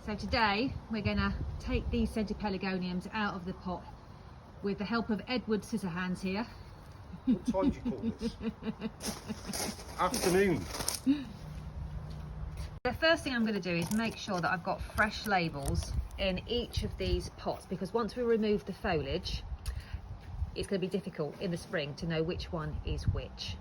So today we're going to take these scented pelargoniums out of the pot with the help of Edward Scissorhands here. What time do you call this? Afternoon. The first thing I'm going to do is make sure that I've got fresh labels in each of these pots, because once we remove the foliage, it's going to be difficult in the spring to know which one is which.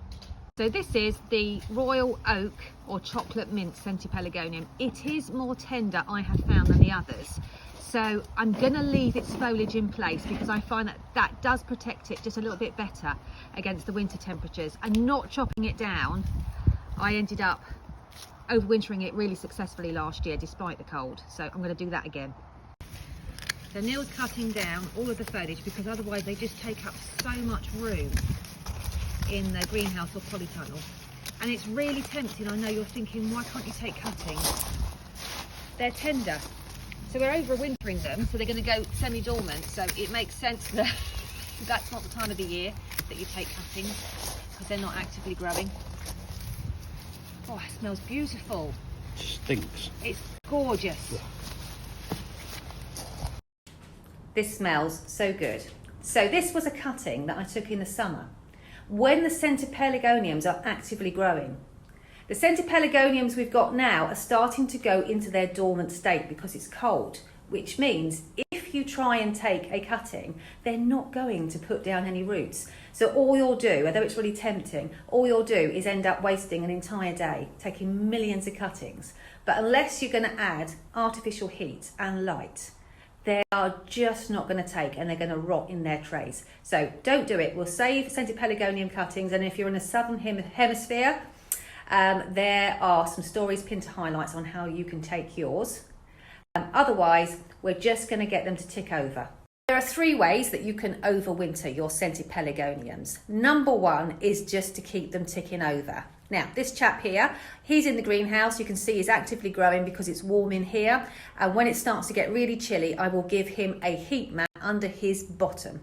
So this is the Royal Oak or Chocolate Mint scented pelargonium. It is more tender, I have found, than the others. So I'm going to leave its foliage in place because I find that that does protect it just a little bit better against the winter temperatures. And not chopping it down, I ended up overwintering it really successfully last year despite the cold. So I'm going to do that again. So Neil's cutting down all of the foliage because otherwise they just take up so much room in the greenhouse or polytunnel. And it's really tempting. I know you're thinking, why can't you take cuttings? They're tender. So we're overwintering them, so they're going to go semi-dormant. So it makes sense that that's not the time of the year that you take cuttings, because they're not actively growing. Oh, it smells beautiful. Stinks. It's gorgeous. Yeah. This smells so good. So this was a cutting that I took in the summer, when the scented pelargoniums are actively growing. The scented pelargoniums we've got now are starting to go into their dormant state because it's cold, which means if you try and take a cutting, they're not going to put down any roots. So all you'll do, although it's really tempting, all you'll do is end up wasting an entire day taking millions of cuttings. But unless you're going to add artificial heat and light, they are just not going to take, and they're going to rot in their trays. So don't do it. We'll save scented pelargonium cuttings, and if you're in the southern hemisphere, there are some stories pinned to highlights on how you can take yours. Otherwise, we're just going to get them to tick over. There are 3 ways that you can overwinter your scented pelargoniums. Number 1 is just to keep them ticking over. Now, this chap here, he's in the greenhouse. You can see he's actively growing because it's warm in here. And when it starts to get really chilly, I will give him a heat mat under his bottom.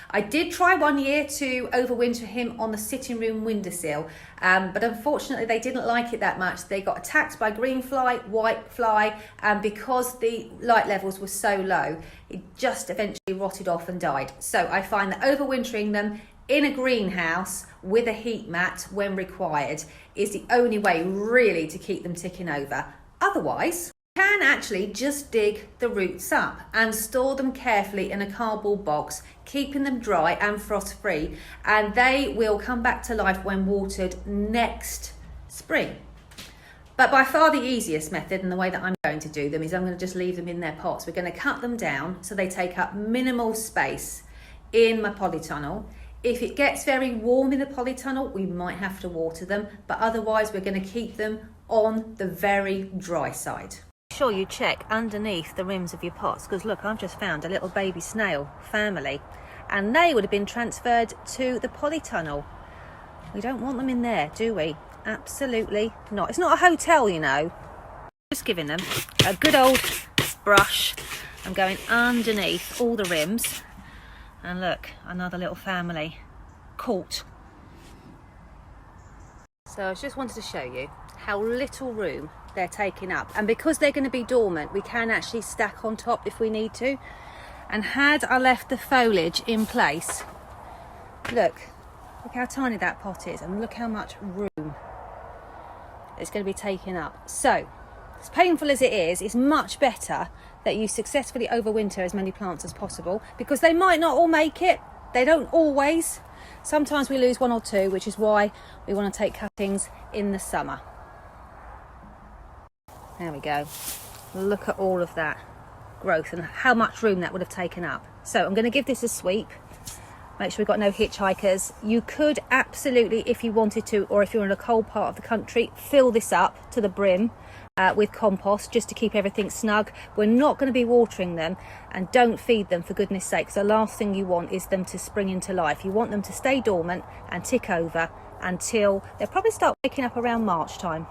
I did try one year to overwinter him on the sitting room windowsill, but unfortunately they didn't like it that much. They got attacked by green fly, white fly, and because the light levels were so low, it just eventually rotted off and died. So I find that overwintering them in a greenhouse with a heat mat when required is the only way really to keep them ticking over. Otherwise, you can actually just dig the roots up and store them carefully in a cardboard box, keeping them dry and frost free, and they will come back to life when watered next spring. But by far the easiest method, and the way that I'm going to do them, is I'm going to just leave them in their pots. We're going to cut them down so they take up minimal space in my polytunnel. If it gets very warm in the polytunnel, we might have to water them, but otherwise we're going to keep them on the very dry side. Sure you check underneath the rims of your pots, because look, I've just found a little baby snail family, and they would have been transferred to the polytunnel. We don't want them in there, do we? Absolutely not. It's not a hotel, you know. Just giving them a good old brush. I'm going underneath all the rims. And look, another little family caught. So I just wanted to show you how little room they're taking up. And because they're going to be dormant, we can actually stack on top if we need to. And had I left the foliage in place, look how tiny that pot is, and look how much room it's going to be taking up. So, as painful as it is, it's much better that you successfully overwinter as many plants as possible, because they might not all make it. They don't always. Sometimes we lose 1 or 2, which is why we want to take cuttings in the summer. There we go. Look at all of that growth and how much room that would have taken up. So I'm going to give this a sweep. Make sure we've got no hitchhikers. You could absolutely, if you wanted to, or if you're in a cold part of the country, fill this up to the brim with compost just to keep everything snug. We're not going to be watering them, and don't feed them for goodness sake. The last thing you want is them to spring into life. You want them to stay dormant and tick over until they'll probably start waking up around March time.